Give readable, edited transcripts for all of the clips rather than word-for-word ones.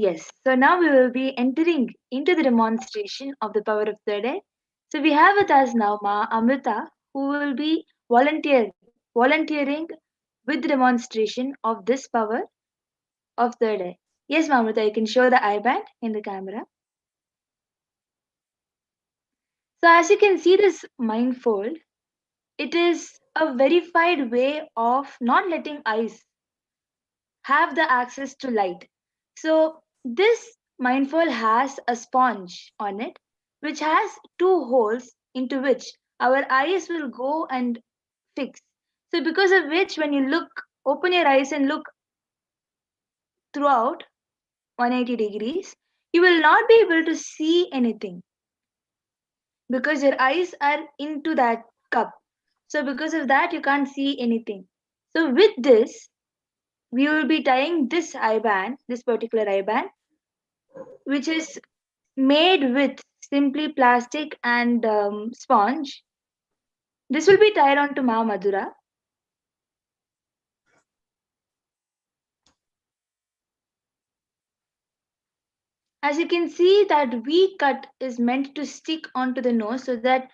Yes. So now we will be entering into the demonstration of the power of third eye. So we have with us now Ma Amrita, who will be volunteering with the demonstration of this power of third eye. Yes, Ma Amrita, you can show the eye band in the camera. So as you can see this mindfold, it is a verified way of not letting eyes have the access to light. So this mindfold has a sponge on it, which has two holes into which our eyes will go and fix. So because of which, when you open your eyes and look throughout 180 degrees, you will not be able to see anything because your eyes are into that cup. So because of that, you can't see anything. So with this, we will be tying this eye band, this particular eye band, which is made with simply plastic and sponge. This will be tied onto Ma Madura. As you can see, that V cut is meant to stick onto the nose so that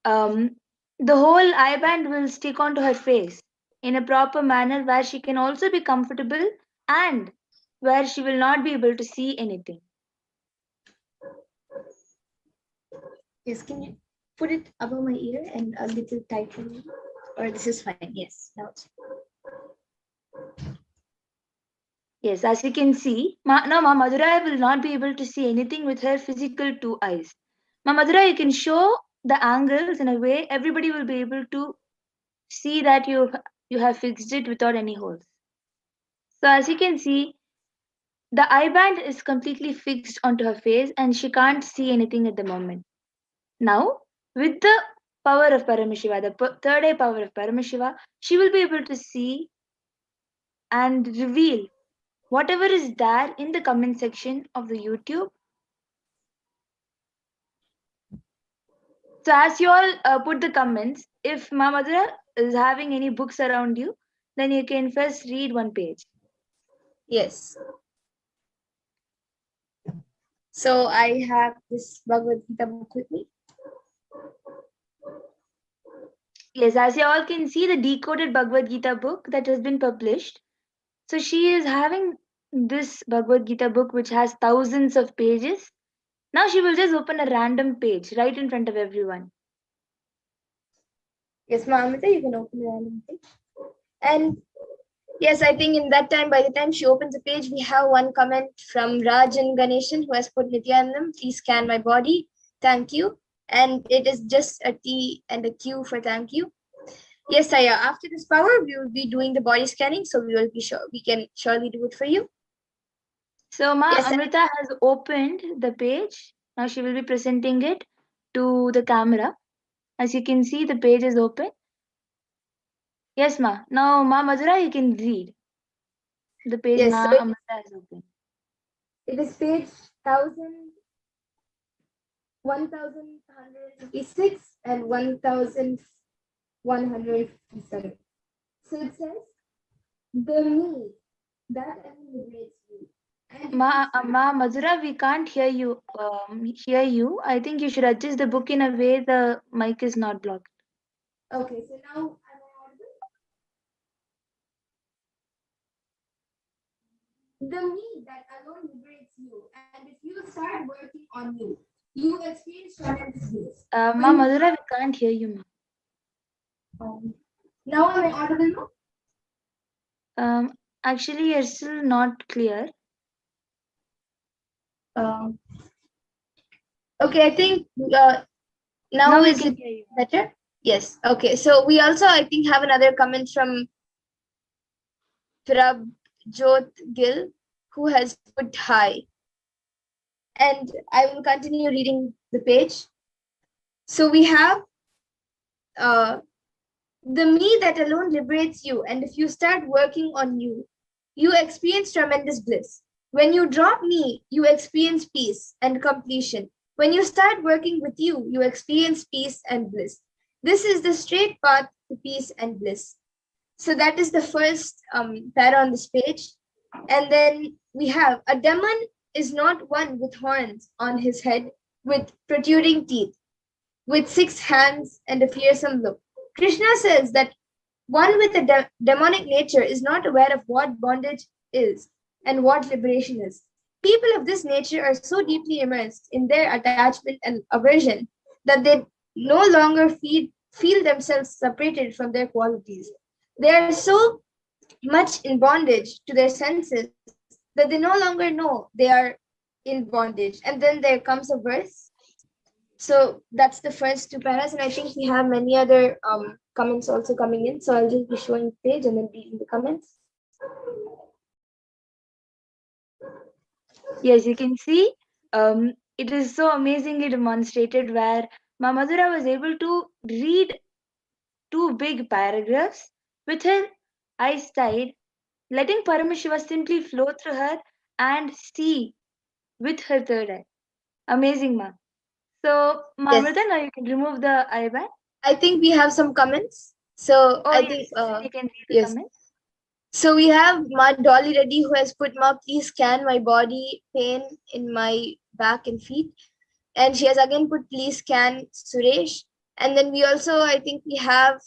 um, the whole eye band will stick onto her face in a proper manner where she can also be comfortable and where she will not be able to see anything. Yes, can you put it above my ear and a little tighter? Or this is fine. Yes, now it's Yes, as you can see, now Ma Madura will not be able to see anything with her physical two eyes. Ma Madura, you can show the angles in a way everybody will be able to see that you have fixed it without any holes. So as you can see, the eye band is completely fixed onto her face and she can't see anything at the moment. Now, with the power of Paramashiva, the third eye power of Paramashiva, she will be able to see and reveal whatever is there in the comment section of the YouTube. So as you all put the comments, if Ma Madura is having any books around you, then you can first read one page. yes. So I have this Bhagavad Gita book with me. Yes, as you all can see, the decoded Bhagavad Gita book that has been published. So she is having this Bhagavad Gita book which has thousands of pages. Now she will just open a random page right in front of everyone. Yes, Mamita, you can open the random page. And yes, I think in that time, by the time she opens the page, we have one comment from Rajan Ganeshan who has put Nithyanandam, please scan my body. Thank you. And it is just a T and a Q for thank you. Yes, Saya, after this power, we will be doing the body scanning. So we will be sure we can surely do it for you. So Ma Yes, Amrita has opened the page. Now she will be presenting it to the camera. As you can see, the page is open. Yes, Ma. Now Ma Madhura, you can read. The page yes, Ma so Amrita has opened. it is page 1156 and 1157. So it says, the me that liberates you. Ma Madhura, we can't hear you. I think you should adjust the book in a way the mic is not blocked. Okay, so now am I audible? The me that alone liberates you, and if you start working on you experience tremendous bliss. Ma Madhura, we can't hear you, Ma. Now am I audible now? Actually, you're still not clear. Um, okay, I think now we is can it hear you. better? Yes. Okay. So we also, I think, have another comment from Prabjot Gill, who has put hi. And I will continue reading the page. So we have the me that alone liberates you, and if you start working on you experience tremendous bliss. When you drop me, you experience peace and completion. When you start working with you experience peace and bliss. This is the straight path to peace and bliss. So that is the first para on this page. And then we have a demon is not one with horns on his head, with protruding teeth, with 6 hands and a fearsome look. Krishna says that one with a demonic nature is not aware of what bondage is and what liberation is. People of this nature are so deeply immersed in their attachment and aversion that they no longer feel themselves separated from their qualities. They are so much in bondage to their senses that they no longer know they are in bondage. And then there comes a verse. So that's the first 2 paras, and I think we have many other comments also coming in. So I'll just be showing the page and then reading the comments. Yes, you can see it is so amazingly demonstrated where Mamadura was able to read 2 big paragraphs with her eyes tied, letting Paramashiva simply flow through her and see with her third eye. Amazing, ma. So, Yes, Mamrita, now you can remove the eye band. I think we have some comments. So Oh, I yes, think you can read the yes. comments. So we have Ma Dolly Reddy who has put, Ma, please scan my body pain in my back and feet. And she has again put, please scan Suresh. And then we also, I think we have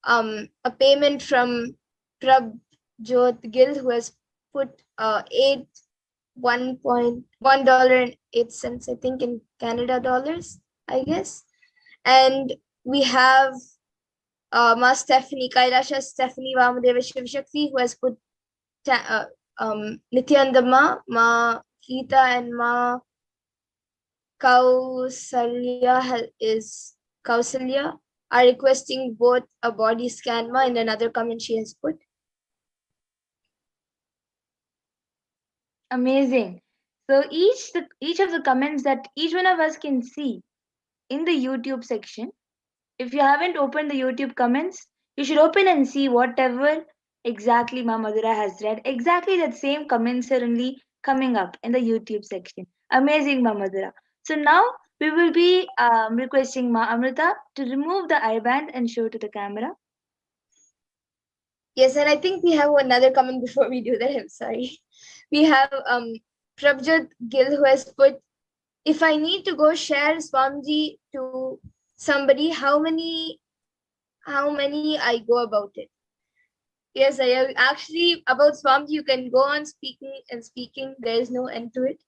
a payment from Prabjot Gill who has put $1.08, I think, in Canada dollars, I guess. And we have Ma Stephanie, Kailasa Stephanie Vamadeva Shivshakti, who has put Nithyananda Ma Geeta, and Ma Kausalya are requesting both a body scan, ma, in another comment she has put. Amazing. So each of the comments that each one of us can see in the YouTube section. If you haven't opened the YouTube comments, you should open and see whatever exactly Ma Madhura has read. Exactly that same comments are only coming up in the YouTube section. Amazing, Ma Madhura. So now we will be requesting Ma Amrita to remove the eye band and show to the camera. Yes, and I think we have another comment before we do that. I'm sorry. We have Prabjot Gill who has put, if I need to go share Swamji to somebody, how many I go about it? Yes, I have actually about Swamji, you can go on speaking and speaking. There is no end to it.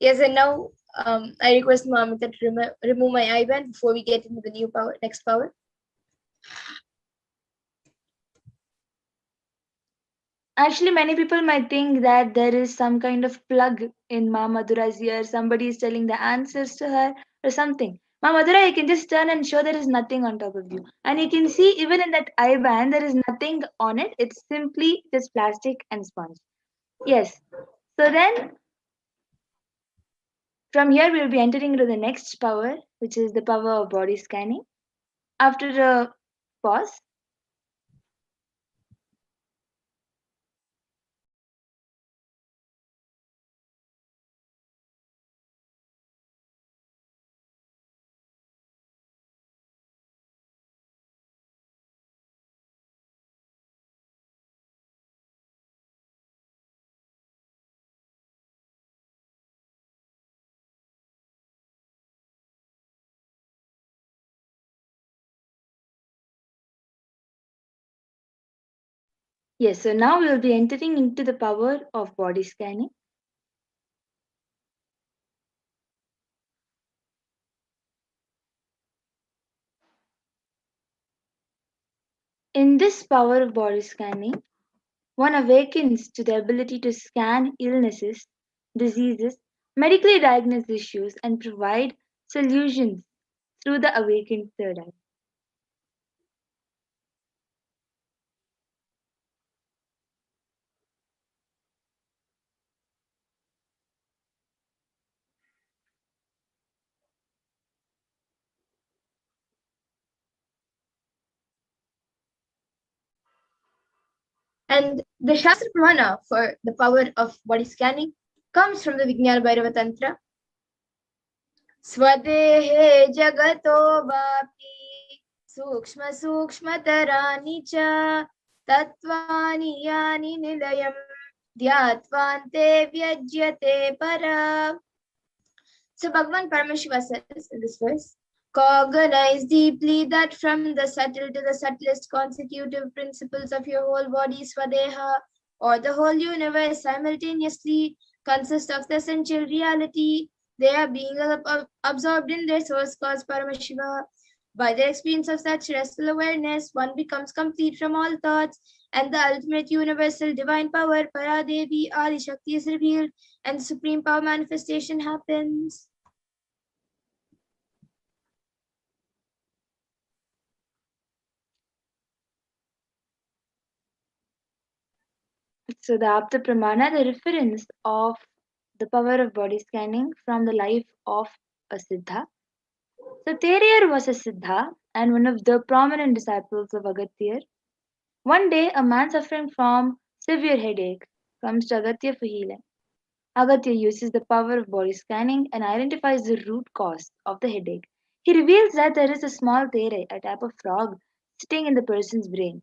Yes, and now I request Mamita to remove my eye band before we get into the new power, next power. Actually, many people might think that there is some kind of plug in Ma Madhura's ear. Somebody is telling the answers to her or something. Ma Madhura, you can just turn and show there is nothing on top of you. And you can see even in that eye band, there is nothing on it. It's simply just plastic and sponge. Yes. So then, from here, we will be entering into the next power, which is the power of body scanning. After a pause, yes, so now we will be entering into the power of body scanning. In this power of body scanning, one awakens to the ability to scan illnesses, diseases, medically diagnose issues, and provide solutions through the awakened third eye. And the Shastra Pramana for the power of body scanning comes from the Vijnana Bhairava Tantra. Swadehe jagato vapi sukshma sukshma tarani cha tatvani yani nilayam Dhyatvante vyajyate para. So Bhagavan Paramashiva says in this verse, cognize deeply that from the subtle to the subtlest constitutive principles of your whole body, Swadeha, or the whole universe simultaneously consist of the essential reality. They are being absorbed in their source cause Paramashiva. By the experience of such restful awareness, one becomes complete from all thoughts, and the ultimate universal divine power, Paradevi Adi Shakti, is revealed, and the supreme power manifestation happens. So the Apta Pramana, the reference of the power of body scanning from the life of a Siddha. So Teriyar was a Siddha and one of the prominent disciples of Agatyar. One day, a man suffering from severe headache comes to Agatya for healing. Agatya uses the power of body scanning and identifies the root cause of the headache. He reveals that there is a small tere, a type of frog, sitting in the person's brain.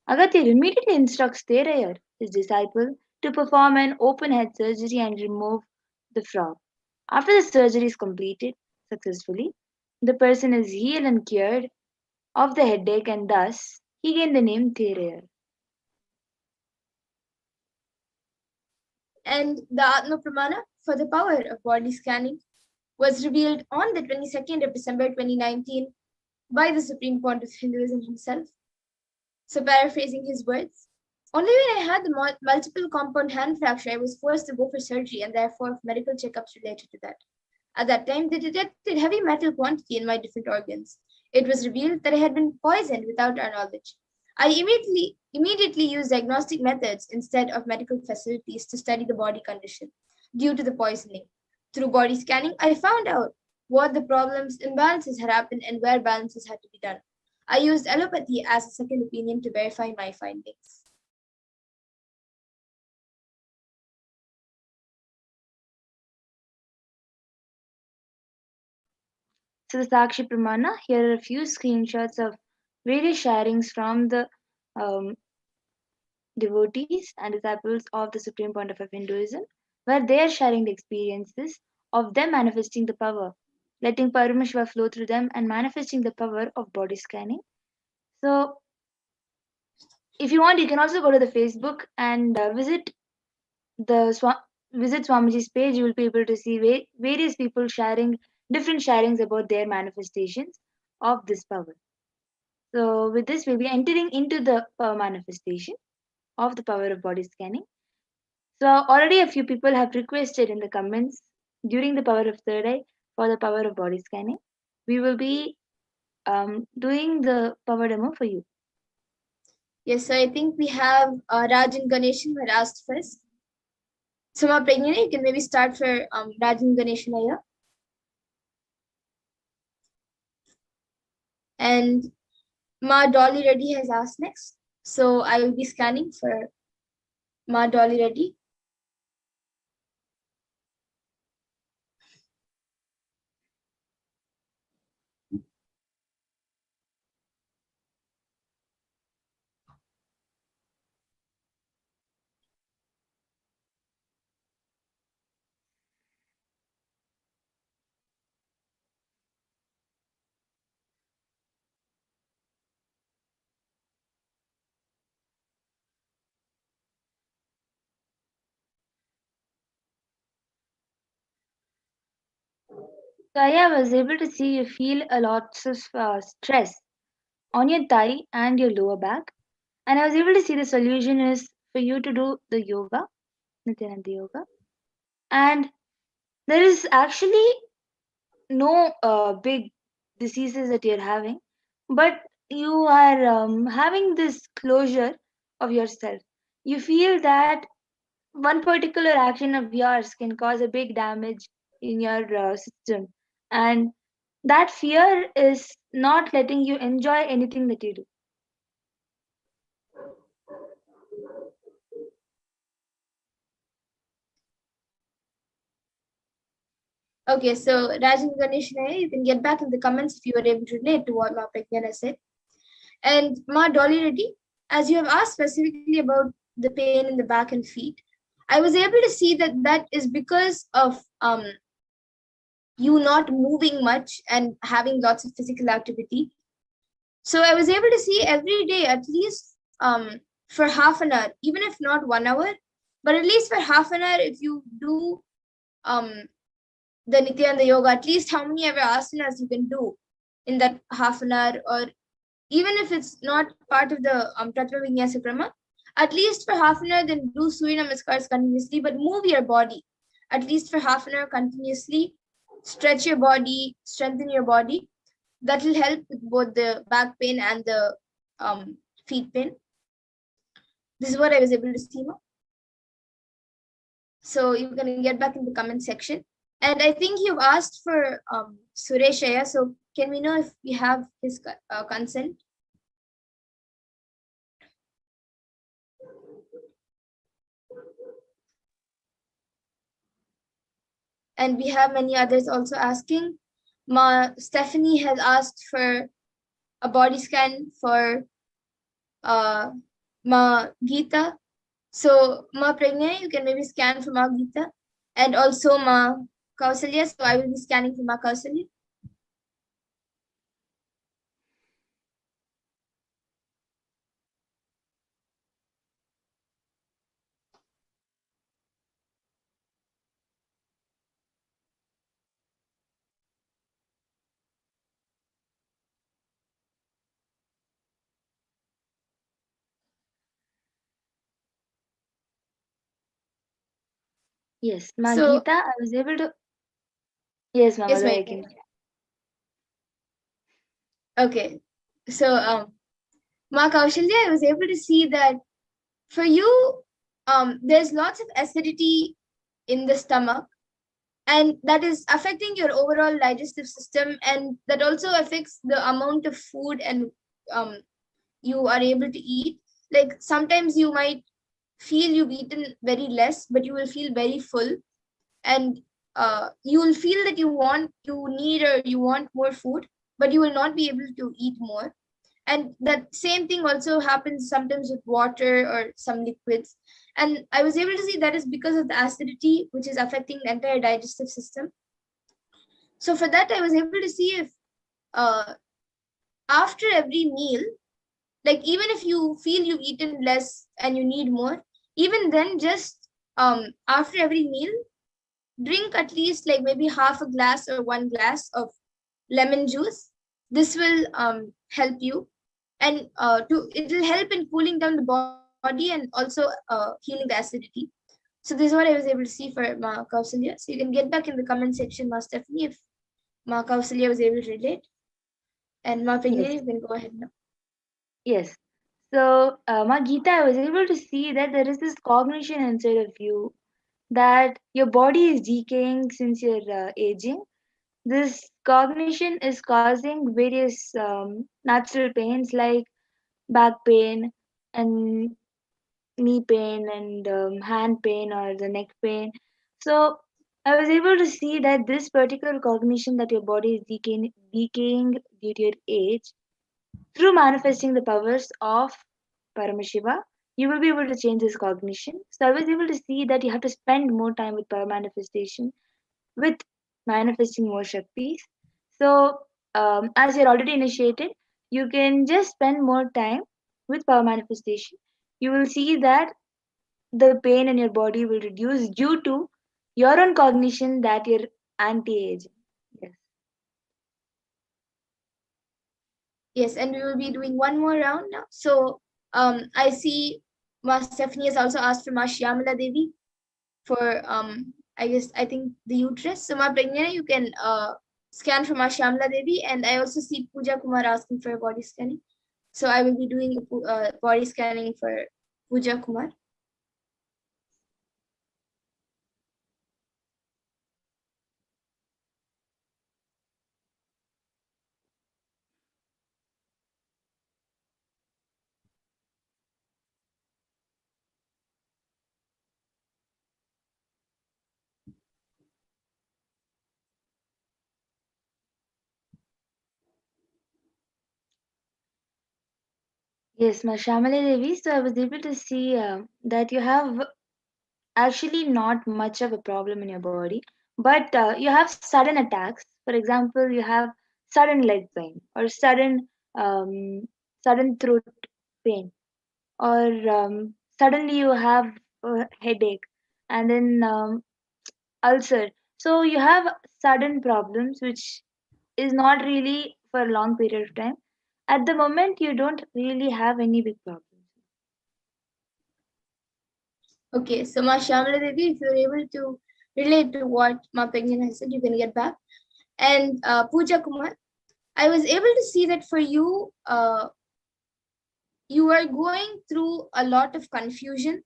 Agatya immediately instructs Terayar, his disciple, to perform an open head surgery and remove the frog. After the surgery is completed successfully, the person is healed and cured of the headache, and thus he gained the name Terayar. And the Atma Pramana for the power of body scanning was revealed on the 22nd of December 2019 by the Supreme Pontiff of Hinduism himself. So paraphrasing his words, only when I had the multiple compound hand fracture, I was forced to go for surgery and therefore medical checkups related to that. At that time, they detected heavy metal quantity in my different organs. It was revealed that I had been poisoned without our knowledge. I immediately used diagnostic methods instead of medical facilities to study the body condition due to the poisoning. Through body scanning, I found out what the problems, imbalances had happened, and where balances had to be done. I used allopathy as a second opinion to verify my findings. So the Sakshi Pramana, here are a few screenshots of various sharings from the um, devotees and disciples of the Supreme Pontiff of Hinduism, where they are sharing the experiences of them manifesting the power, letting Paramashiva flow through them and manifesting the power of body scanning. So, if you want, you can also go to the Facebook and visit Swamiji's page. You will be able to see various people sharing different sharings about their manifestations of this power. So, with this, we'll be entering into the power manifestation of the power of body scanning. So already a few people have requested in the comments during the power of third eye for the power of body scanning. We will be doing the power demo for you. Yes, so I think we have Raj and Ganeshan who had asked first. So, Ma Pragnana, you can maybe start for Raj and Ganeshan here. And Ma Dolly Reddy has asked next. So I will be scanning for Ma Dolly Reddy. So I was able to see you feel a lot of stress on your thigh and your lower back. And I was able to see the solution is for you to do the yoga, Nithyananda yoga. And there is actually no big diseases that you're having, but you are having this closure of yourself. You feel that one particular action of yours can cause a big damage in your system, and that fear is not letting you enjoy anything that you do. Okay, so Raj and Ganeshan, you can get back in the comments if you were able to relate to what Ma Pragnana said. And Ma Dolly Reddy, as you have asked specifically about the pain in the back and feet, I was able to see that that is because of you not moving much and having lots of physical activity. So I was able to see every day at least for half an hour, even if not 1 hour, but at least for half an hour, if you do um, the Nityananda Yoga, at least how many ever asanas you can do in that half an hour, or even if it's not part of the Tattva Vinyasa Krama, at least for half an hour, then do Surya Namaskars continuously, but move your body at least for half an hour continuously. Stretch your body, strengthen your body. That will help with both the back pain and the feet pain. This is what I was able to see now. So you can get back in the comment section. And I think you've asked for Sureshaya. So can we know if we have his consent? And we have many others also asking. Stephanie has asked for a body scan for Ma Geeta. So Ma Pragna, you can maybe scan for Ma Geeta, and also Ma Kausalya. So I will be scanning for Ma Kausalya. Yes, Ma So Geeta, I was able to. Yes, Ma yes, Madhura, my I can. okay. So Ma Kaushalya, I was able to see that for you, there's lots of acidity in the stomach, and that is affecting your overall digestive system, and that also affects the amount of food and um, you are able to eat. Like sometimes you might feel you've eaten very less, but you will feel very full, and you will feel that you need, or you want more food, but you will not be able to eat more. And that same thing also happens sometimes with water or some liquids. And I was able to see that is because of the acidity, which is affecting the entire digestive system. So for that, I was able to see if uh, after every meal, like even if you feel you've eaten less and you need more, even then just after every meal, drink at least like maybe half a glass or 1 glass of lemon juice. This will help you, and it will help in cooling down the body and also healing the acidity. So this is what I was able to see for Ma Kausalya. So you can get back in the comment section, Ma Stephanie, if Ma Kausalya was able to relate. And Ma Yes, Pigna, you can go ahead now. yes. So, Ma Geeta, I was able to see that there is this cognition inside of you that your body is decaying since you're aging. This cognition is causing various natural pains like back pain and knee pain and hand pain or the neck pain. So I was able to see that this particular cognition that your body is decaying due to your age, through manifesting the powers of Paramashiva, you will be able to change this cognition. So I was able to see that you have to spend more time with power manifestation, with manifesting more Shaktis. So, as you're already initiated, you can just spend more time with power manifestation. You will see that the pain in your body will reduce due to your own cognition that you're anti-aging. Yes. Yes, and we will be doing one more round now. So I see Ma Stephanie has also asked for Ma Shyamala Devi for I think the uterus. So Ma Pragna, you can scan for Ma Shyamala Devi, and I also see Pooja Kumar asking for a body scanning. So I will be doing body scanning for Pooja Kumar. Yes, Ma Shamala Devi. So I was able to see that you have actually not much of a problem in your body, but you have sudden attacks. For example, you have sudden leg pain or sudden throat pain, or suddenly you have a headache, and then ulcer. So you have sudden problems which is not really for a long period of time. At the moment, you don't really have any big problems. Okay, so Ma Shamala Devi, if you're able to relate to what Ma Penguin has said, you can get back. And Pooja Kumar, I was able to see that for you, you are going through a lot of confusion.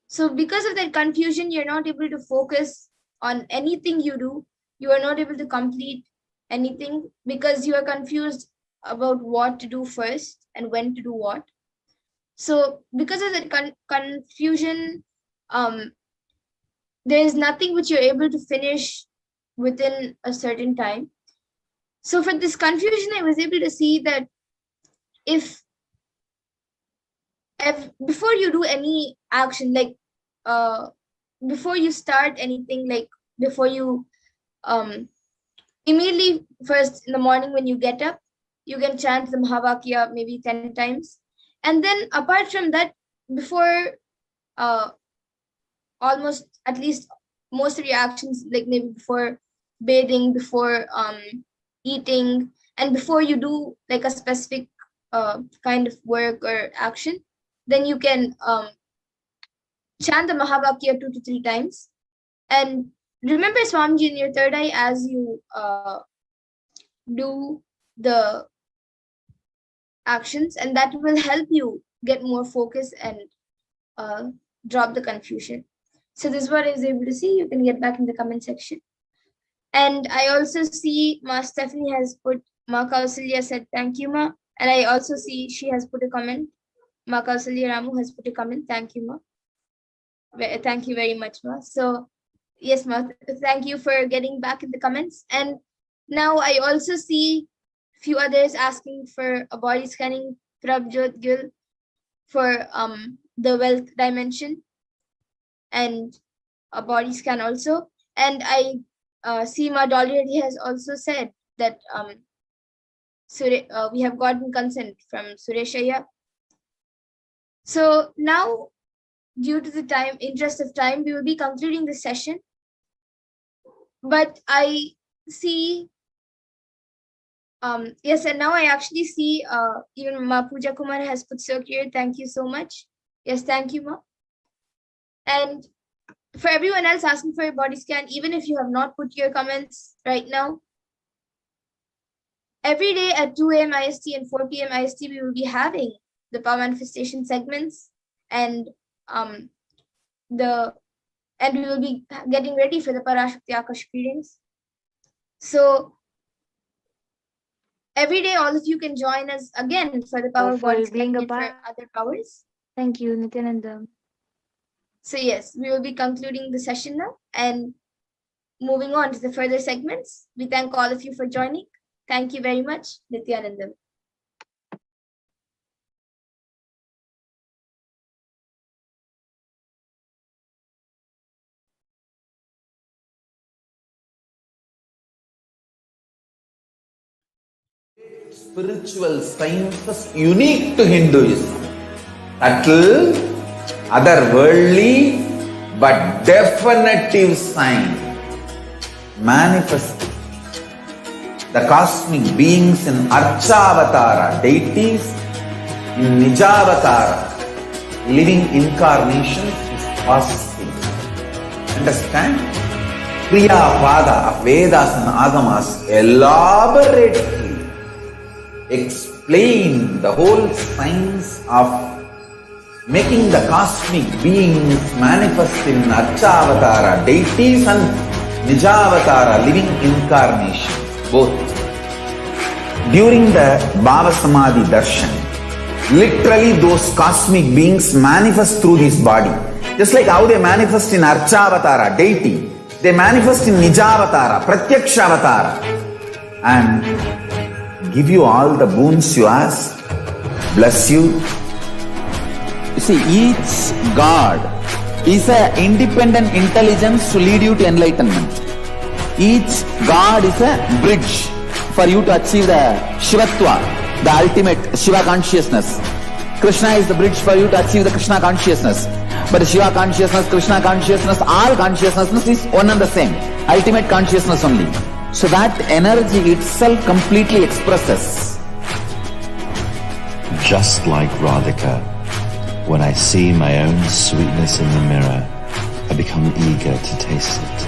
So because of that confusion, you're not able to focus on anything you do. You are not able to complete anything because you are confused about what to do first and when to do what. So because of that confusion, there is nothing which you're able to finish within a certain time. So for this confusion, I was able to see that if before you do any action, like before you start anything, like before you immediately first in the morning when you get up, you can chant the Mahavakya maybe 10 times. And then apart from that, before almost at least most of your actions, like maybe before bathing, before eating, and before you do like a specific kind of work or action, then you can chant the Mahavakya 2 to 3 times. And remember Swamiji in your third eye as you do the actions, and that will help you get more focus and drop the confusion. So this is what I was able to see. You can get back in the comment section. And I also see Ma Stephanie has put, Ma Kausalya said, thank you, Ma. And I also see she has put a comment. Ma Kausalya Ramu has put a comment. Thank you, Ma. Thank you very much, Ma. So yes, Ma, thank you for getting back in the comments. And now I also see a few others asking for a body scanning, Prabjot Gil, for the wealth dimension and a body scan also. And I see Ma Dolly has also said that we have gotten consent from Sureshaya. So now, due to the interest of time, we will be concluding the session. But I see, yes, and now I actually see even Ma Pooja Kumar has put circular. Thank you so much. Yes, thank you, Ma. And for everyone else asking for a body scan, even if you have not put your comments right now, every day at 2 a.m. IST and 4 p.m. IST, we will be having the power manifestation segments, and we will be getting ready for the Parashakti Akash readings. So every day, all of you can join us again for the power for body being scan a for part. other powers. Thank you, Nithyananda. So yes, we will be concluding the session now and moving on to the further segments. We thank all of you for joining. Thank you very much, Nithyananda. Spiritual sciences unique to Hinduism. Subtle, otherworldly, but definitive sign. Manifesting the cosmic beings in Archavatara, deities in Nijavatara, living incarnations is possible. Understand? Kriya Pada of Vedas and Agamas elaborately explain the whole science of making the cosmic beings manifest in Archavatara, deities and Nijavatara, living incarnations, both. During the BHAVASAMADHI darshan, literally those cosmic beings manifest through this body. Just like how they manifest in Archavatara, deity, they manifest in Nijavatara, Pratyakshavatara, and give you all the boons you ask, bless you. You see, each god is an independent intelligence to lead you to enlightenment. Each God is a bridge for you to achieve the Shivatva, the ultimate Shiva consciousness. Krishna is the bridge for you to achieve the Krishna consciousness. But Shiva consciousness, Krishna consciousness, all consciousness is one and the same. Ultimate consciousness only. So that energy itself completely expresses. Just like Radhika, when I see my own sweetness in the mirror, I become eager to taste it.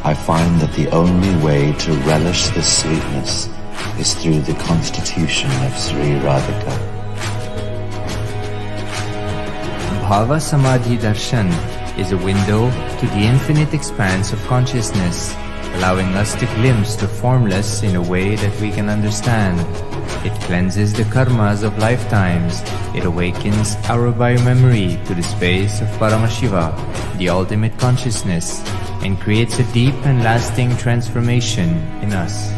I find that the only way to relish this sweetness is through the constitution of Sri Radhika. BHAVASAMADHI Darshan is a window to the infinite expanse of consciousness, allowing us to glimpse the formless in a way that we can understand. It cleanses the karmas of lifetimes. It awakens our biomemory to the space of Paramashiva, the ultimate consciousness, and creates a deep and lasting transformation in us.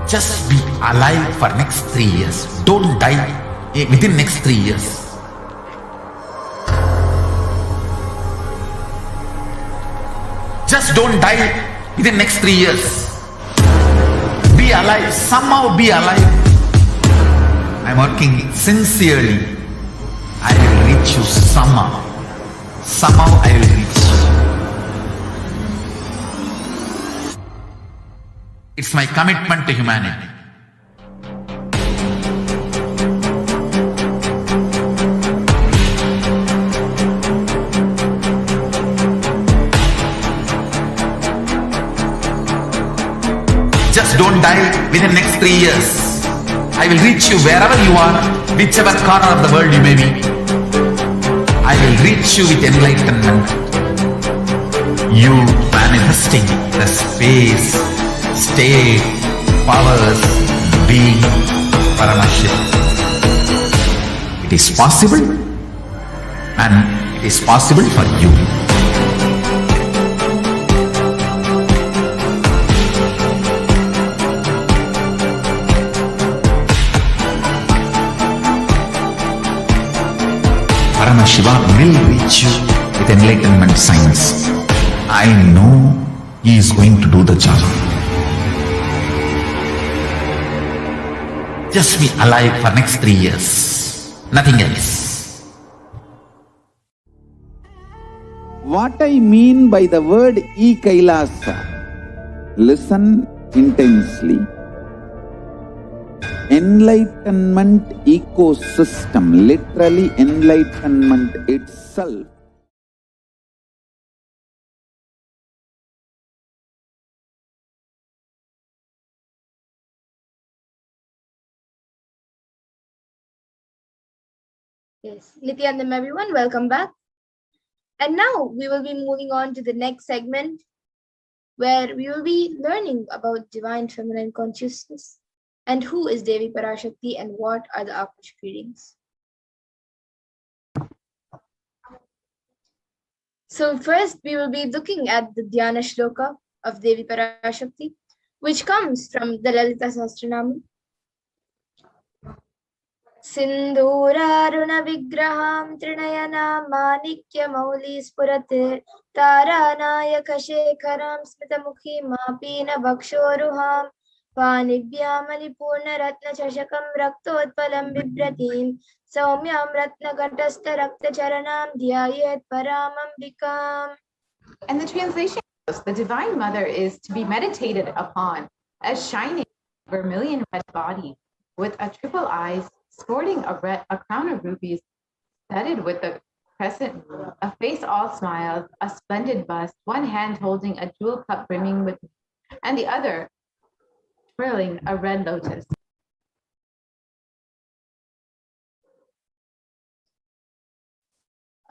Just be alive for next 3 years. Don't die within next 3 years. Just don't die within next 3 years. Be alive. Somehow be alive. I'm working sincerely. I will reach you somehow. Somehow I will reach you. It's my commitment to humanity. Just don't die within the next 3 years. I will reach you wherever you are, whichever corner of the world you may be. I will reach you with enlightenment. You manifesting the space, state, powers, being, Paramashivoham. It is possible, and it is possible for you. Paramashiva will reach you with enlightenment science. I know he is going to do the job. Just be alive for next 3 years. Nothing else. What I mean by the word Kailasa, listen intensely. Enlightenment ecosystem, literally enlightenment itself. Yes, Nithyanandam everyone, welcome back. And now we will be moving on to the next segment where we will be learning about divine feminine consciousness and who is Devi Parashakti and what are the Akash readings. So first we will be looking at the Dhyana Shloka of Devi Parashakti, which comes from the Lalita Sahasranama. Sindhuraruna vigraham trinayana manikya mauli spuratir taranayaka shekharam smitamukhi mapina bhakshoruham panivyamali purna ratna chashakam raktotpalam bibratim saumyam ratna gatasta rakta charanam dhyayet paramambikam. And the translation goes, the Divine Mother is to be meditated upon as shining vermilion red body with a triple eyes, sporting a crown of rubies, studded with a crescent moon, a face all smiles, a splendid bust, one hand holding a jewel cup brimming with, and the other twirling a red lotus.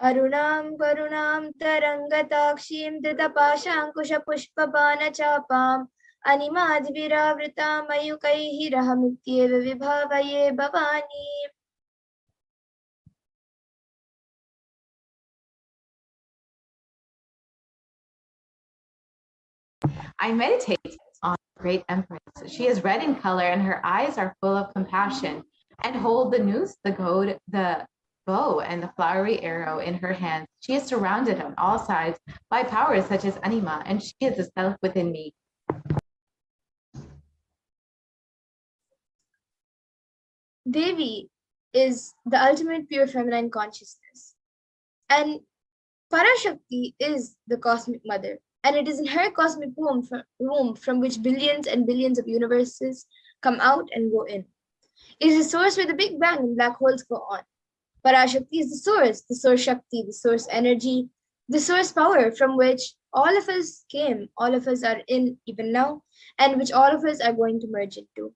Arunam karunam tarangatakshim dritapashankusha pushpabana chapam animadviravrita mayukaihi rahamityeva vibhavaye bhavani. I meditate on the great empress. She is red in color and her eyes are full of compassion, and hold the noose, the goad, the bow, and the flowery arrow in her hands. She is surrounded on all sides by powers such as Anima, and she is the self within me. Devi is the ultimate pure feminine consciousness. And Parashakti is the cosmic mother. And it is in her cosmic womb from which billions and billions of universes come out and go in. It is the source where the Big Bang and black holes go on. Parashakti is the source Shakti, the source energy, the source power from which all of us came, all of us are in even now, and which all of us are going to merge into.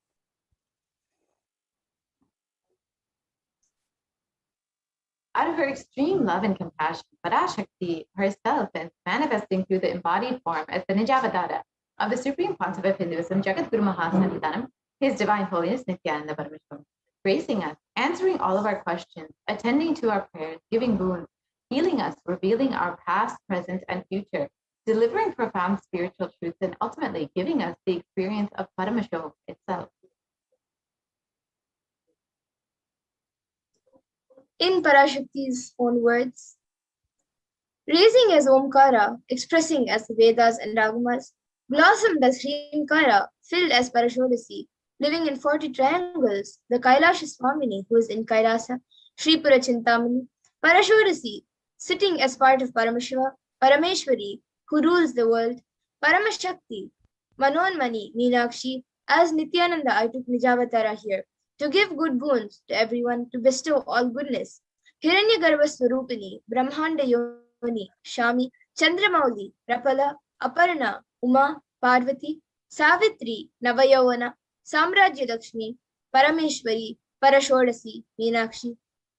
Out of her extreme love and compassion, Parashakti herself is manifesting through the embodied form as the Nijavatara of the Supreme Pontiff of Hinduism, Jagadguru Mahasannidhanam, His Divine Holiness Nithyananda Paramashivam, gracing us, answering all of our questions, attending to our prayers, giving boons, healing us, revealing our past, present, and future, delivering profound spiritual truths, and ultimately giving us the experience of Paramashivoham itself. In Parashakti's own words, raising as Omkara, expressing as the Vedas and Agamas, blossomed as Srinkara, filled as Parashodasi, living in 40 triangles, the Kailasa Swamini, who is in Kailasa, Sripura Chintamani, Parashodasi, sitting as part of Paramashiva, Parameshwari, who rules the world, Paramashakti, Manonmani, Meenakshi, as Nithyananda, I took Nijavatara here, to give good boons to everyone, to bestow all goodness. Hiranyagarbha Swarupini, Brahmanda Yoni, Shami, Chandramauli, Rapala, Aparna, Uma, Parvati, Savitri, Navayavana, Samrajya Lakshmi, Parameshwari, Parashodasi, Meenakshi.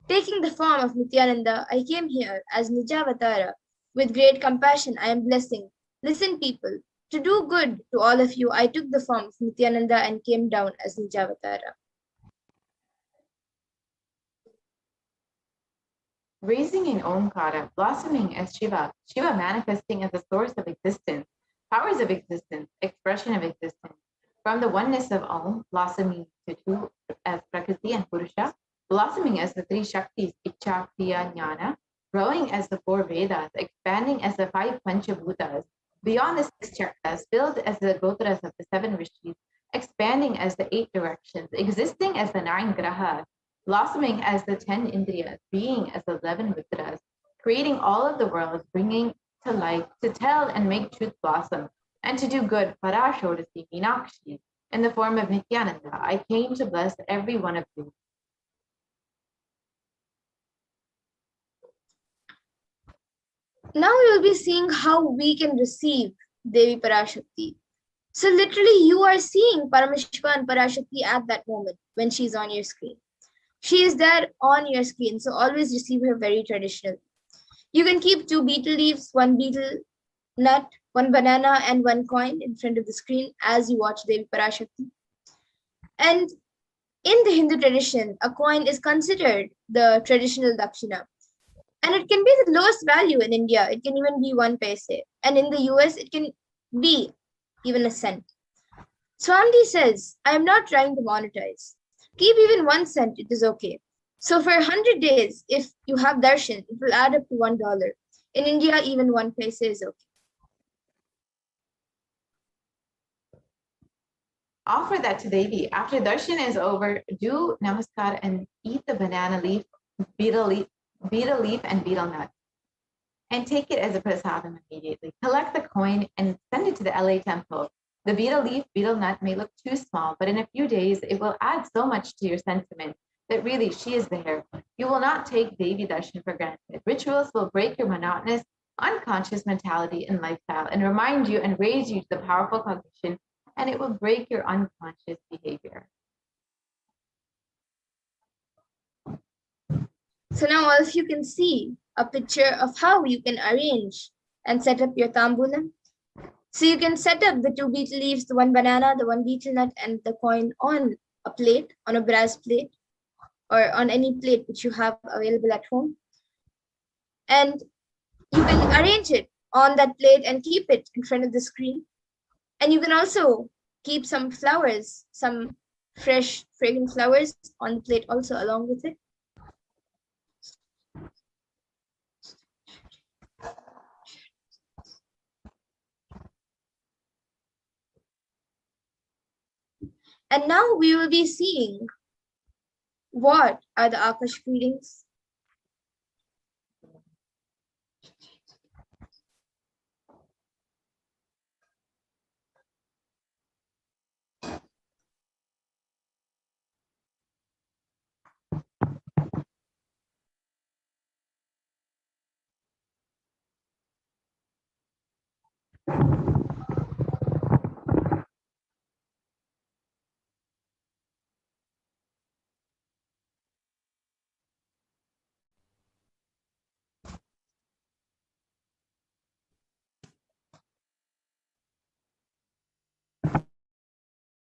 Taking the form of Nithyananda, I came here as Nijavatara. With great compassion, I am blessing. Listen, people, to do good to all of you, I took the form of Nithyananda and came down as Nijavatara. Raising in Omkara, blossoming as Shiva, Shiva manifesting as the source of existence, powers of existence, expression of existence, from the oneness of Om, blossoming to two as Prakriti and Purusha, blossoming as the three Shaktis, Icha, Kriya, Jnana, growing as the four Vedas, expanding as the five Panchabhutas, beyond the six chakras, filled as the Gotras of the seven Rishis, expanding as the 8 directions, existing as the 9 Grahas, blossoming as the 10 Indriyas, being as the 11 Rudras, creating all of the worlds, bringing to light, to tell and make truth blossom, and to do good, Parashodasi, Meenakshi, in the form of Nithyananda. I came to bless every one of you. Now we will be seeing how we can receive Devi Parashakti. So literally you are seeing Paramashiva and Parashakti at that moment when she's on your screen. She is there on your screen, so always receive her very traditional. You can keep 2 betel leaves, 1 betel nut, 1 banana, and 1 coin in front of the screen as you watch Devi Parashakti. And in the Hindu tradition, a coin is considered the traditional dakshina. And it can be the lowest value in India. It can even be 1 paise. And in the US, it can be even a cent. Swamiji says, I am not trying to monetize. Keep even 1 cent, it is okay. So for 100 days, if you have darshan, it will add up to $1. In India, even 1 paise is okay. Offer that to Devi. After darshan is over, do namaskar and eat the banana leaf, betel leaf and betel nut. And take it as a prasadam immediately. Collect the coin and send it to the LA temple. The betel leaf, betel nut may look too small, but in a few days, it will add so much to your sentiment that really she is there. You will not take Devi darshan for granted. Rituals will break your monotonous, unconscious mentality and lifestyle and remind you and raise you to the powerful cognition, and it will break your unconscious behavior. So now all of you can see a picture of how you can arrange and set up your tambulam. So you can set up the 2 betel leaves, the 1 banana, the 1 betel nut, and the coin on a plate, on a brass plate, or on any plate which you have available at home. And you can arrange it on that plate and keep it in front of the screen. And you can also keep some flowers, some fresh, fragrant flowers on the plate also along with it. And now we will be seeing what are the Akashic readings.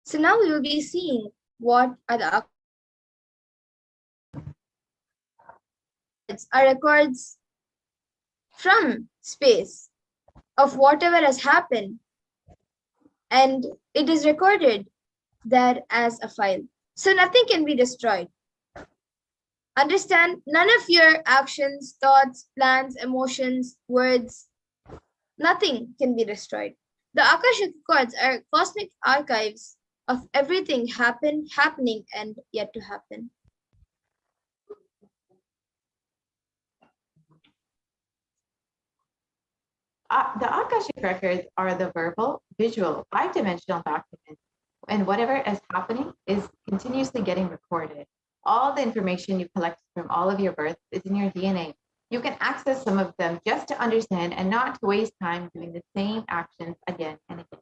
So now we will be seeing what are the records from space of whatever has happened, and it is recorded there as a file. So nothing can be destroyed. Understand, none of your actions, thoughts, plans, emotions, words, nothing can be destroyed. The Akashic records are cosmic archives of everything happening, and yet to happen. The Akashic records are the verbal, visual, 5-dimensional documents, and whatever is happening is continuously getting recorded. All the information you collect from all of your births is in your DNA. You can access some of them just to understand and not to waste time doing the same actions again and again.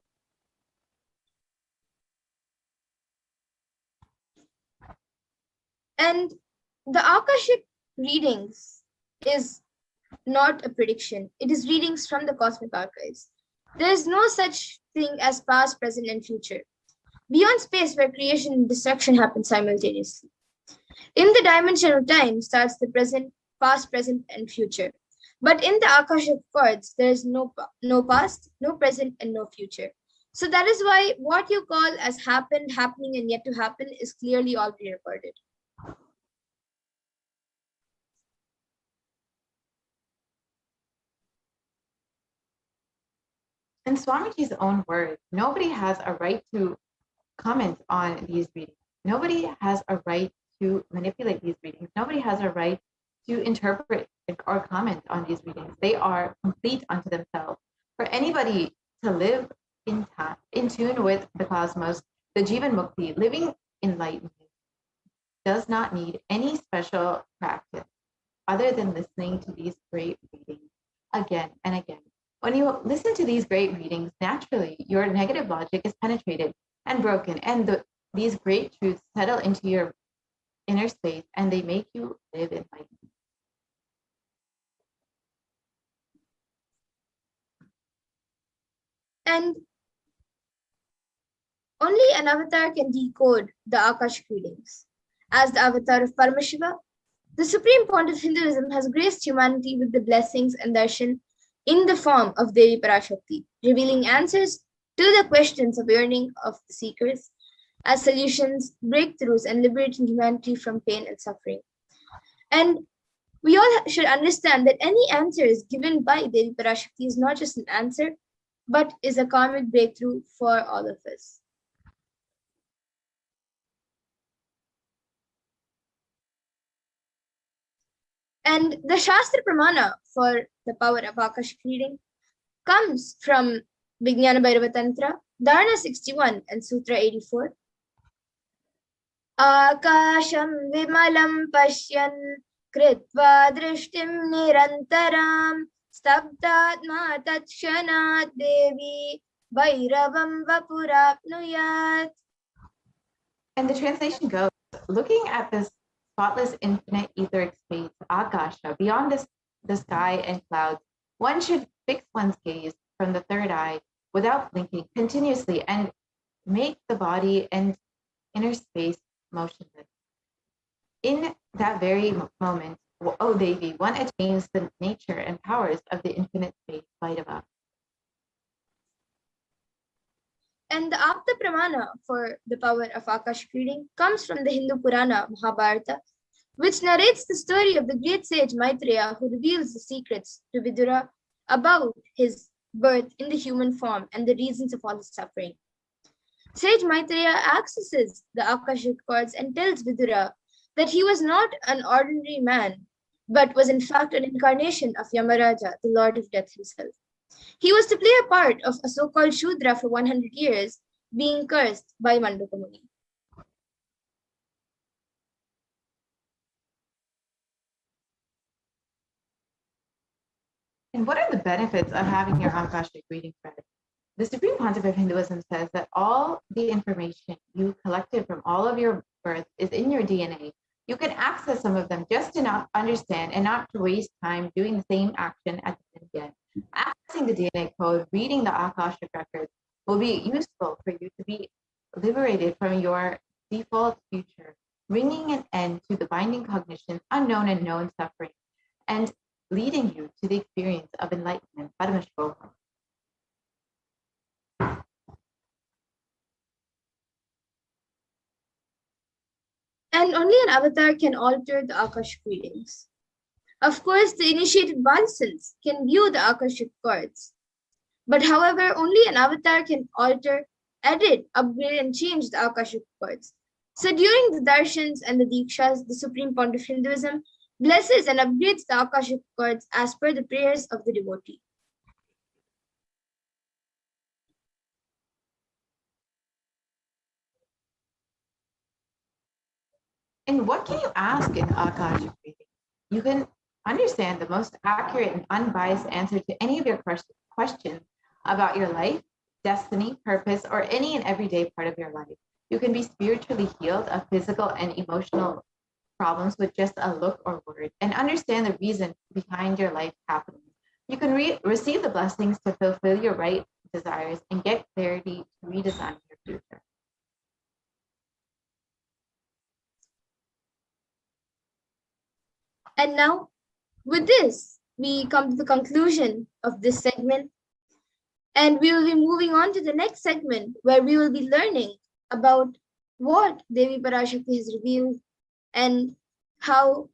And the Akashic readings is not a prediction. It is readings from the cosmic archives. There is no such thing as past, present, and future. Beyond space, where creation and destruction happen simultaneously. In the dimension of time starts the present, past, present, and future. But in the Akashic records, there is no past, no present, and no future. So that is why what you call as happened, happening, and yet to happen is clearly already recorded. In Swamiji's own words, nobody has a right to comment on these readings. Nobody has a right to manipulate these readings. Nobody has a right to interpret or comment on these readings. They are complete unto themselves. For anybody to live in tune with the cosmos, the Jivan Mukti, living enlightenment, does not need any special practice other than listening to these great readings again and again. When you listen to these great readings, naturally, your negative logic is penetrated and broken, and these great truths settle into your inner space, and they make you live enlightenment. And only an avatar can decode the Akashic readings. As the avatar of Paramashiva, the Supreme Pontiff of Hinduism has graced humanity with the blessings and darshan in the form of Devi Parashakti, revealing answers to the questions of yearning of the seekers as solutions, breakthroughs, and liberating humanity from pain and suffering. And we all should understand that any answer is given by Devi Parashakti is not just an answer, but is a karmic breakthrough for all of us. And the Shastra Pramana for the power of Akashic reading comes from Vijnana Bhairava Tantra, Dharana 61 and Sutra 84. Akasham vimalam pashyan kritva drishtim nirantaram stabdatma tatshanat devi bhairavam vapurapnuyat. And the translation goes, looking at this spotless infinite etheric space, Akasha, beyond the sky and clouds, one should fix one's gaze from the third eye without blinking continuously and make the body and inner space motionless. In that very moment, O Devi, one attains the nature and powers of the infinite space, Vaidava. And the Apta Pramana for the power of Akash reading comes from the Hindu Purana Mahabharata, which narrates the story of the great sage Maitreya, who reveals the secrets to Vidura about his birth in the human form and the reasons of all his suffering. Sage Maitreya accesses the Akashic cords and tells Vidura that he was not an ordinary man, but was in fact an incarnation of Yamaraja, the Lord of Death himself. He was to play a part of a so-called Shudra for 100 years, being cursed by Mandaka Muni. And what are the benefits of having your Akashic reading read? The Supreme Pontiff of Hinduism says that all the information you collected from all of your birth is in your DNA. You can access some of them just to not understand and not to waste time doing the same action again and again. Accessing the DNA code, reading the Akashic records will be useful for you to be liberated from your default future, bringing an end to the binding cognitions, unknown and known suffering, and leading you to the experience of enlightenment, Paramashivoham. And only an avatar can alter the Akashic readings. Of course, the initiated Balisans can view the Akashic cords. But however, only an avatar can alter, edit, upgrade, and change the Akashic cords. So during the Darshans and the Dikshas, the Supreme Pontiff of Hinduism blesses and upgrades the Akashic cords as per the prayers of the devotee. And what can you ask in Akashic reading? You can understand the most accurate and unbiased answer to any of your questions about your life, destiny, purpose, or any and everyday part of your life. You can be spiritually healed of physical and emotional problems with just a look or word, and understand the reason behind your life happening. You can receive the blessings to fulfill your right desires and get clarity to redesign your future. And now, with this, we come to the conclusion of this segment. And we will be moving on to the next segment, where we will be learning about what Devi Parashakti has revealed and how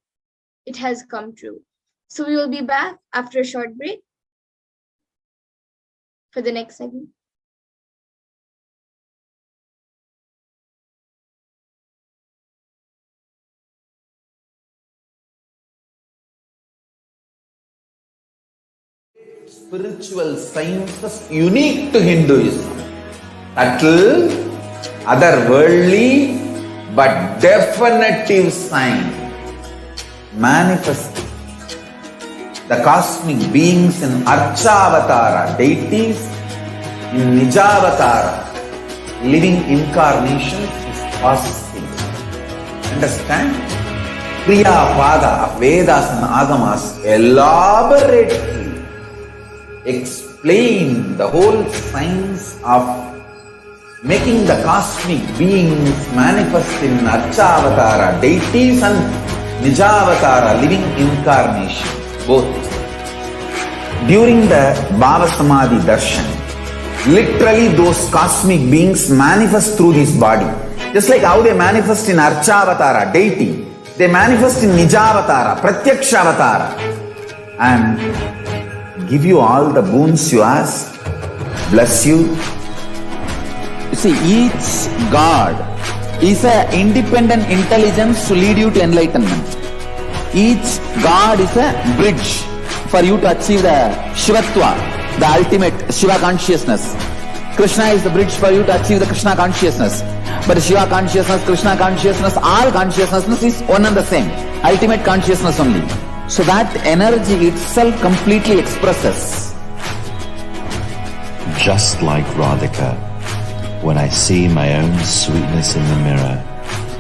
it has come true. So we will be back after a short break for the next segment. Spiritual sciences unique to Hinduism. Subtle, otherworldly, but definitive sign. Manifesting the cosmic beings in Archavatara, deities in Nijavatara, living incarnations is possible. Understand? Kriya Pada of Vedas and Agamas elaborately explain the whole science of making the cosmic beings manifest in Archavatara, deities and Nijavatara, living incarnations, both. During the BHAVASAMADHI darshan, literally those cosmic beings manifest through this body. Just like how they manifest in Archavatara, deity, they manifest in Nijavatara, Pratyakshavatara, and give you all the boons you ask, bless you. You see, each God is an independent intelligence to lead you to enlightenment. Each God is a bridge for you to achieve the Shivatva, the ultimate Shiva consciousness. Krishna is the bridge for you to achieve the Krishna consciousness. But Shiva consciousness, Krishna consciousness, all consciousness is one and the same. Ultimate consciousness only. So that energy itself completely expresses. Just like Radhika, when I see my own sweetness in the mirror,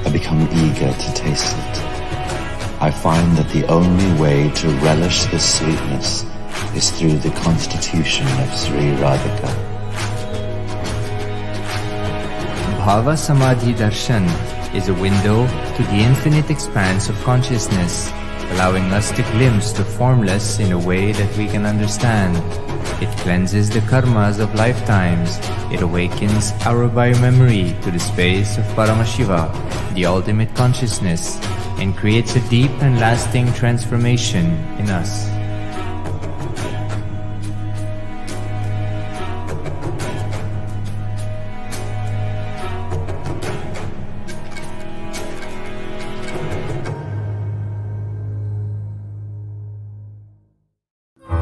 I become eager to taste it. I find that the only way to relish the sweetness is through the constitution of Sri Radhika. BHAVASAMADHI Darshan is a window to the infinite expanse of consciousness, allowing us to glimpse the formless in a way that we can understand. It cleanses the karmas of lifetimes. It awakens our biomemory to the space of Paramashiva, the ultimate consciousness, and creates a deep and lasting transformation in us.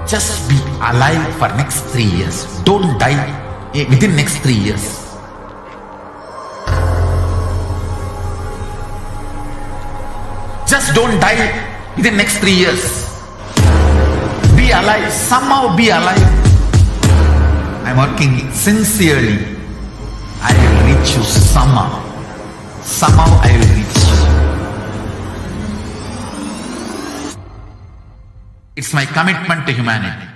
Just be alive for next 3 years. Don't die within next 3 years. Just don't die within next 3 years. Be alive. Somehow be alive. I'm working sincerely. I will reach you somehow. Somehow I will reach you. It's my commitment to humanity.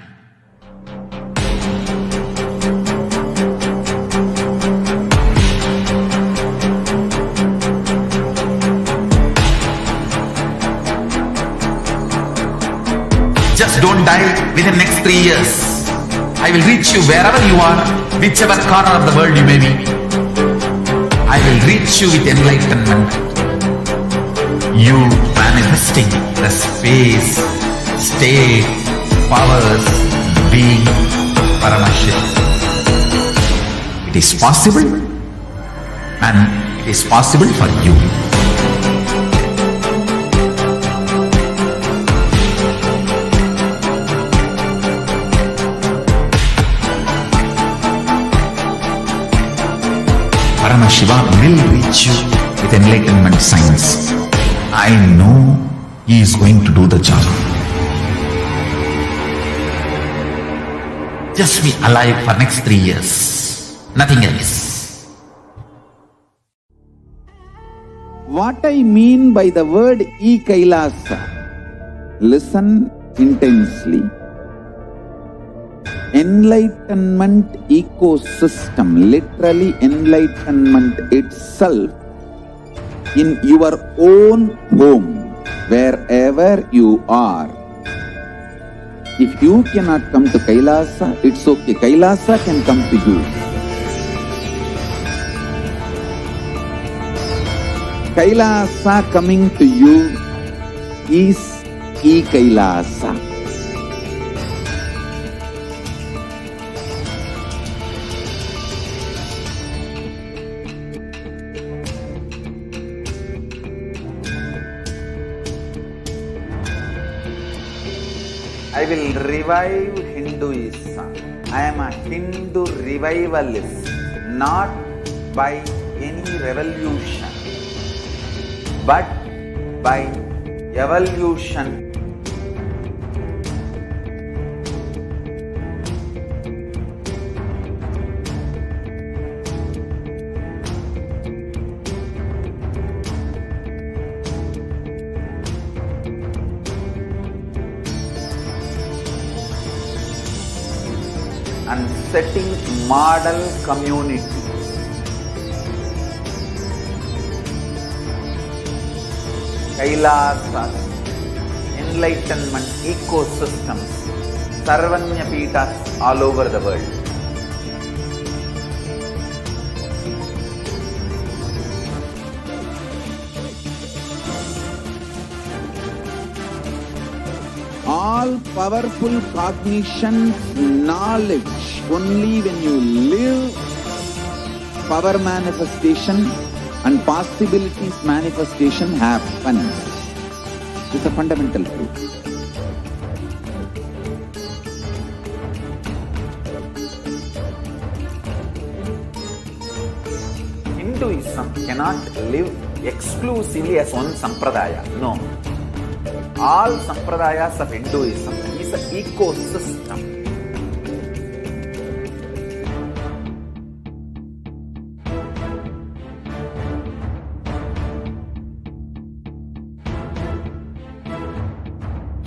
Just don't die within next 3 years. I will reach you wherever you are, whichever corner of the world you may be. I will reach you with enlightenment. You manifesting the space, state, powers, being Paramashivoham. It is possible, and it is possible for you. Paramashiva will reach you with enlightenment science. I know he is going to do the job. Just be alive for next 3 years. Nothing else. What I mean by the word Kailasa, listen intensely. Enlightenment ecosystem, literally enlightenment itself, in your own home, wherever you are. If you cannot come to Kailasa, it's okay. Kailasa can come to you. Kailasa coming to you is Kailasa. I will revive Hinduism. I am a Hindu revivalist, not by any revolution, but by evolution. And setting model community. Kailasa, enlightenment ecosystems, Sarvanya Peethas all over the world. All powerful cognition, knowledge, only when you live, power manifestation and possibilities manifestation happens. It's a fundamental truth. Hinduism cannot live exclusively as one sampradaya. No. All sampradayas of Hinduism is an ecosystem.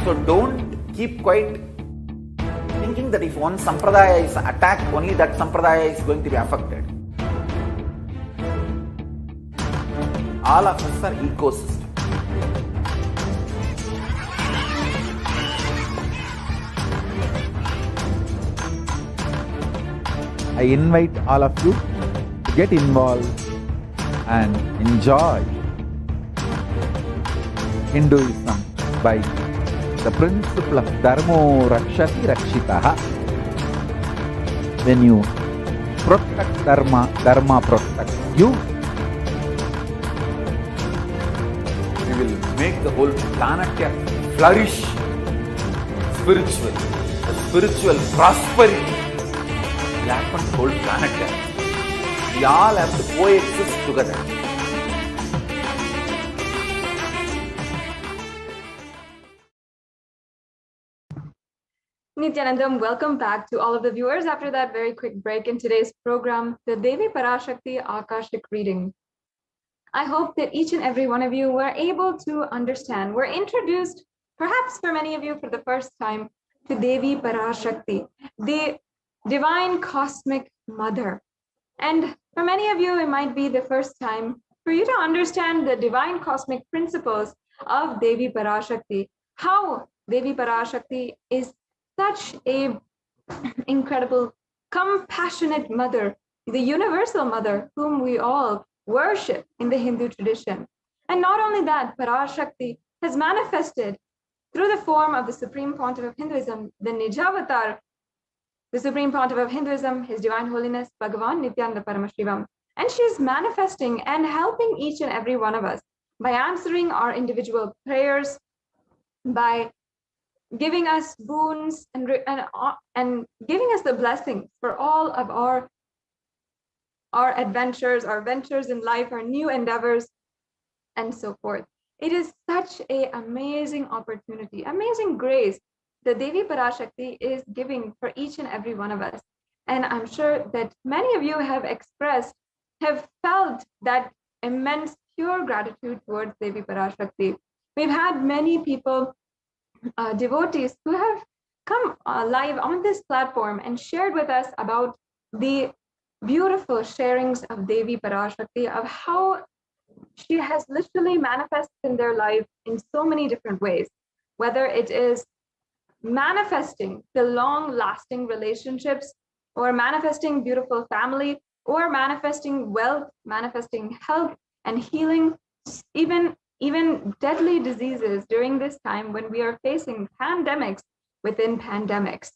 So don't keep quiet thinking that if one sampradaya is attacked, only that sampradaya is going to be affected. All of us are ecosystem. I invite all of you to get involved and enjoy Hinduism by the principle of Dharmo Rakshati Rakshitaha. When you protect Dharma, Dharma protects you. We will make the whole planet flourish spiritually. The spiritual prosperity will happen to the whole planet. We all have to coexist together. Nithyanandam, welcome back to all of the viewers after that very quick break in today's program, the Devi Parashakti Akashic reading. I hope that each and every one of you were able to understand, were introduced, perhaps for many of you for the first time, to Devi Parashakti, the divine cosmic mother. And for many of you, it might be the first time for you to understand the divine cosmic principles of Devi Parashakti, how Devi Parashakti is such a incredible, compassionate mother, the universal mother whom we all worship in the Hindu tradition. And not only that, Parashakti has manifested through the form of the Supreme Pontiff of Hinduism, the Nijavatar, the Supreme Pontiff of Hinduism, His Divine Holiness, Bhagavan Nithyananda Paramashivam. And she's manifesting and helping each and every one of us by answering our individual prayers, by giving us boons and giving us the blessings for all of our adventures, our ventures in life, our new endeavors, and so forth. It is such an amazing opportunity, amazing grace that Devi Parashakti is giving for each and every one of us. And I'm sure that many of you have felt that immense pure gratitude towards Devi Parashakti. We've had many people, devotees who have come live on this platform and shared with us about the beautiful sharings of Devi Parashakti, of how she has literally manifested in their life in so many different ways, whether it is manifesting the long-lasting relationships, or manifesting beautiful family, or manifesting wealth, manifesting health and healing, even deadly diseases during this time when we are facing pandemics within pandemics.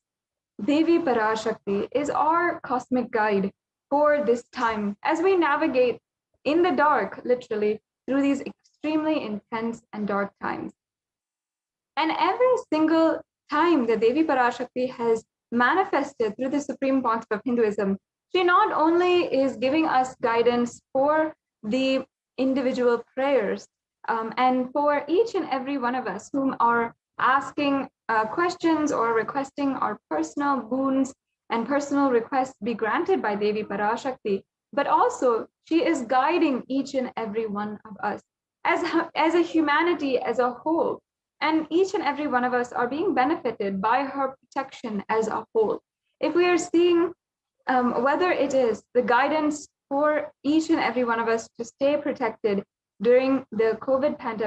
Devi Parashakti is our cosmic guide for this time as we navigate in the dark, literally, through these extremely intense and dark times. And every single time that Devi Parashakti has manifested through the Supreme Pontiff of Hinduism, she not only is giving us guidance for the individual prayers, and for each and every one of us whom are asking questions or requesting our personal boons and personal requests be granted by Devi Parashakti, but also she is guiding each and every one of us as a humanity as a whole. And each and every one of us are being benefited by her protection as a whole. If we are seeing whether it is the guidance for each and every one of us to stay protected during the COVID pandemic,